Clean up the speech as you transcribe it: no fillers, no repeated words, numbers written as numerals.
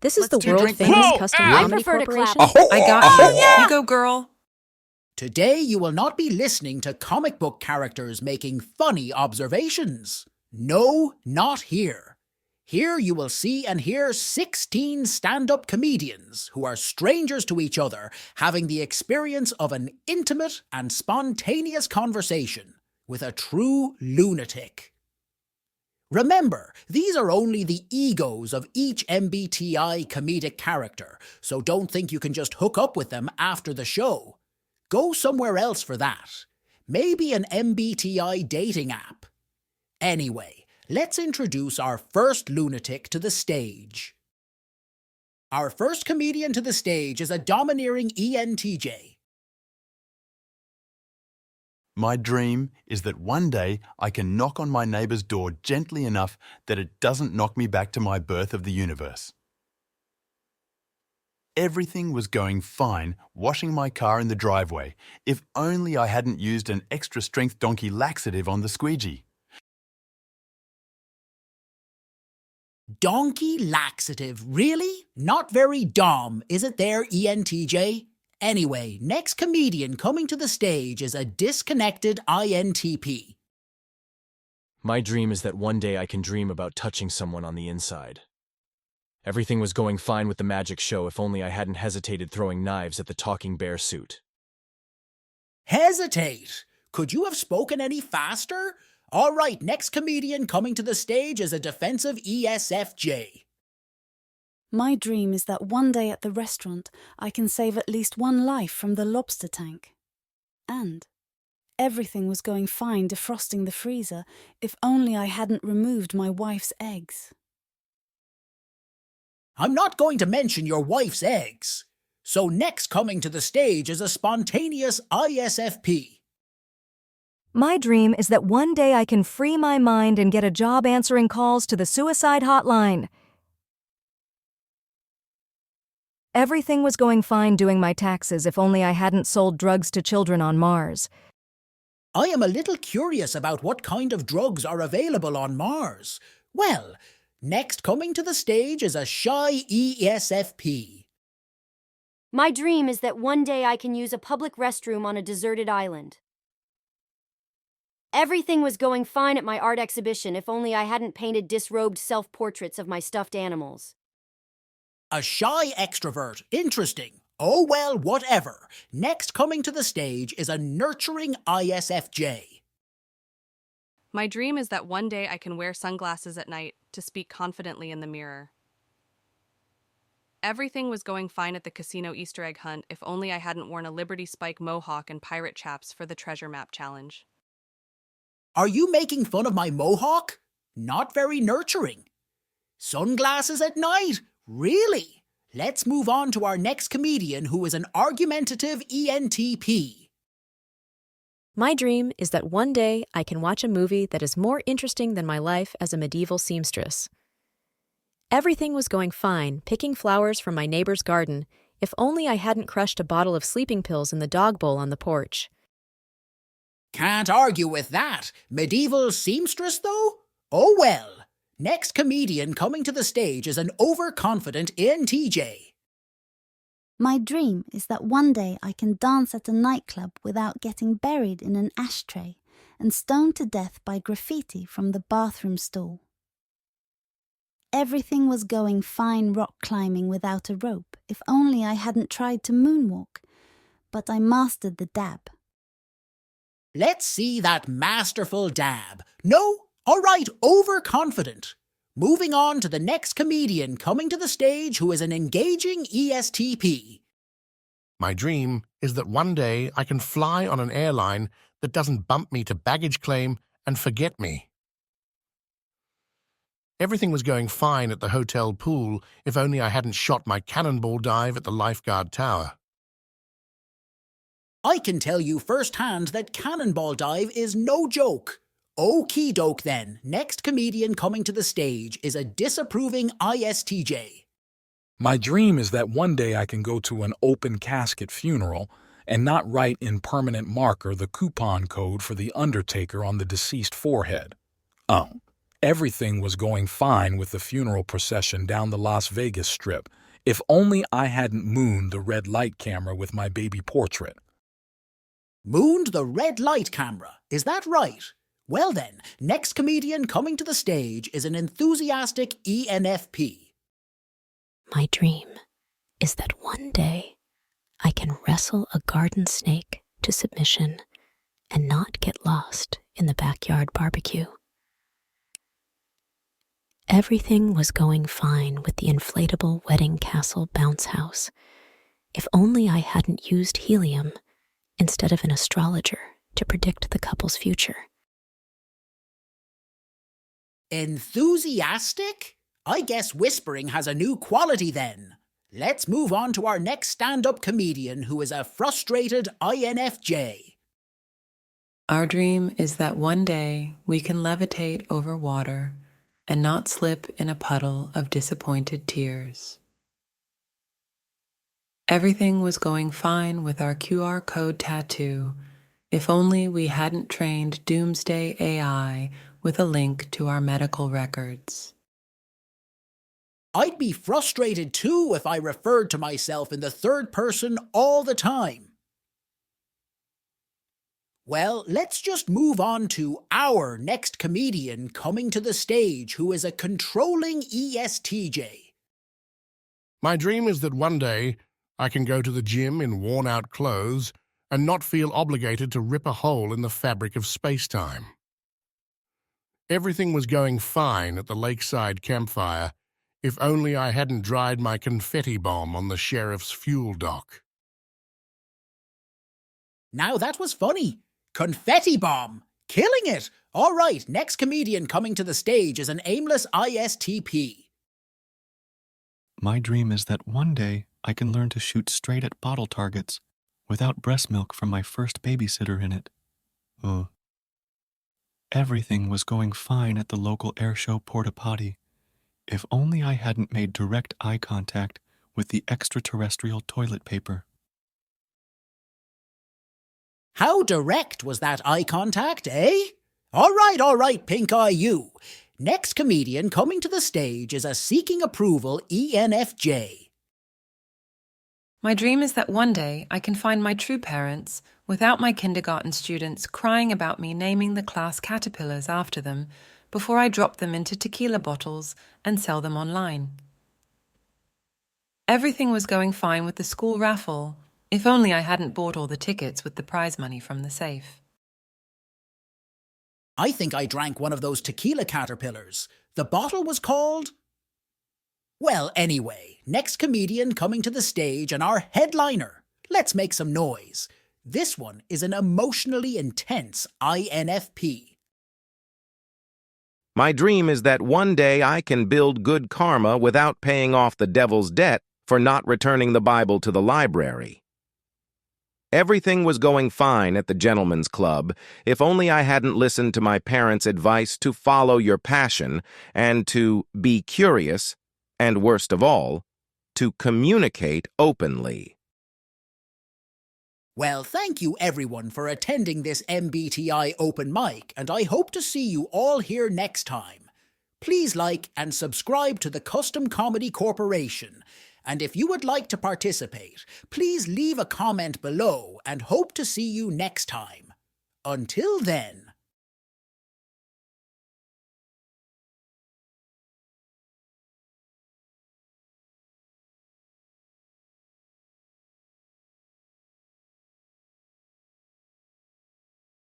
This is Let's the do world-famous Whoa, Custom I Comedy prefer to clap. Corporation. I got you. You go, girl. Today you will not be listening to comic book characters making funny observations. No, not here. Here you will see and hear 16 stand-up comedians who are strangers to each other having the experience of an intimate and spontaneous conversation with a true lunatic. Remember, these are only the egos of each MBTI comedic character, so don't think you can just hook up with them after the show. Go somewhere else for that. Maybe an MBTI dating app. Anyway, let's introduce our first lunatic to the stage. Our first comedian to the stage is a domineering ENTJ. My dream is that one day I can knock on my neighbour's door gently enough that it doesn't knock me back to my birth of the universe. Everything was going fine washing my car in the driveway, if only I hadn't used an extra-strength donkey laxative on the squeegee. Donkey laxative, really? Not very dom, is it there, ENTJ? Anyway, next comedian coming to the stage is a disconnected INTP. My dream is that one day I can dream about touching someone on the inside. Everything was going fine with the magic show if only I hadn't hesitated throwing knives at the talking bear suit. Hesitate! Could you have spoken any faster? All right, next comedian coming to the stage is a defensive ESFJ. My dream is that one day at the restaurant I can save at least one life from the lobster tank. And everything was going fine defrosting the freezer if only I hadn't removed my wife's eggs. I'm not going to mention your wife's eggs. So next coming to the stage is a spontaneous ISFP. My dream is that one day I can free my mind and get a job answering calls to the suicide hotline. Everything was going fine doing my taxes if only I hadn't sold drugs to children on Mars. I am a little curious about what kind of drugs are available on Mars. Well, next coming to the stage is a shy ESFP. My dream is that one day I can use a public restroom on a deserted island. Everything was going fine at my art exhibition if only I hadn't painted disrobed self-portraits of my stuffed animals. A shy extrovert. Interesting. Oh well, whatever. Next coming to the stage is a nurturing ISFJ. My dream is that one day I can wear sunglasses at night to speak confidently in the mirror. Everything was going fine at the casino Easter egg hunt if only I hadn't worn a Liberty Spike mohawk and pirate chaps for the treasure map challenge. Are you making fun of my mohawk? Not very nurturing. Sunglasses at night? Really? Let's move on to our next comedian who is an argumentative ENTP. My dream is that one day I can watch a movie that is more interesting than my life as a medieval seamstress. Everything was going fine picking flowers from my neighbor's garden if only I hadn't crushed a bottle of sleeping pills in the dog bowl on the porch. Can't argue with that. Medieval seamstress, though? Oh well. Next comedian coming to the stage is an overconfident ENTJ. My dream is that one day I can dance at a nightclub without getting buried in an ashtray and stoned to death by graffiti from the bathroom stall. Everything was going fine rock climbing without a rope if only I hadn't tried to moonwalk, but I mastered the dab. Let's see that masterful dab. No? All right, overconfident. Moving on to the next comedian coming to the stage who is an engaging ESTP. My dream is that one day I can fly on an airline that doesn't bump me to baggage claim and forget me. Everything was going fine at the hotel pool if only I hadn't shot my cannonball dive at the lifeguard tower. I can tell you firsthand that cannonball dive is no joke. Okie doke then, next comedian coming to the stage is a disapproving ISTJ. My dream is that one day I can go to an open casket funeral and not write in permanent marker the coupon code for the undertaker on the deceased forehead. Oh, Everything was going fine with the funeral procession down the Las Vegas Strip, if only I hadn't mooned the red light camera with my baby portrait. Mooned the red light camera, is that right? Well then, next comedian coming to the stage is an enthusiastic ENFP. My dream is that one day I can wrestle a garden snake to submission and not get lost in the backyard barbecue. Everything was going fine with the inflatable wedding castle bounce house, if only I hadn't used helium instead of an astrologer to predict the couple's future. Enthusiastic? I guess whispering has a new quality then. Let's move on to our next stand-up comedian who is a frustrated INFJ. Our dream is that one day we can levitate over water and not slip in a puddle of disappointed tears. Everything was going fine with our QR code tattoo, if only we hadn't trained Doomsday AI with a link to our medical records. I'd be frustrated too if I referred to myself in the third person all the time. Well, let's just move on to our next comedian coming to the stage who is a controlling ESTJ. My dream is that one day I can go to the gym in worn-out clothes and not feel obligated to rip a hole in the fabric of space-time. Everything was going fine at the lakeside campfire, if only I hadn't dried my confetti bomb on the sheriff's fuel dock. Now that was funny. Confetti bomb. Killing it. All right, next comedian coming to the stage is an aimless ISTP. My dream is that one day I can learn to shoot straight at bottle targets without breast milk from my first babysitter in it. Everything was going fine at the local airshow porta potty, if only I hadn't made direct eye contact with the extraterrestrial toilet paper. How direct was that eye contact, eh? All right, Pink Eye you. Next comedian coming to the stage is a seeking approval ENFJ. My dream is that one day I can find my true parents without my kindergarten students crying about me naming the class caterpillars after them before I drop them into tequila bottles and sell them online. Everything was going fine with the school raffle, if only I hadn't bought all the tickets with the prize money from the safe. I think I drank one of those tequila caterpillars. The bottle was called... Well, anyway, next comedian coming to the stage and our headliner. Let's make some noise. This one is an emotionally intense INFP. My dream is that one day I can build good karma without paying off the devil's debt for not returning the Bible to the library. Everything was going fine at the gentleman's club, if only I hadn't listened to my parents' advice to follow your passion and to be curious, and worst of all, to communicate openly. Well, thank you everyone for attending this MBTI open mic, and I hope to see you all here next time. Please like and subscribe to the Custom Comedy Corporation. And if you would like to participate, please leave a comment below and hope to see you next time. Until then.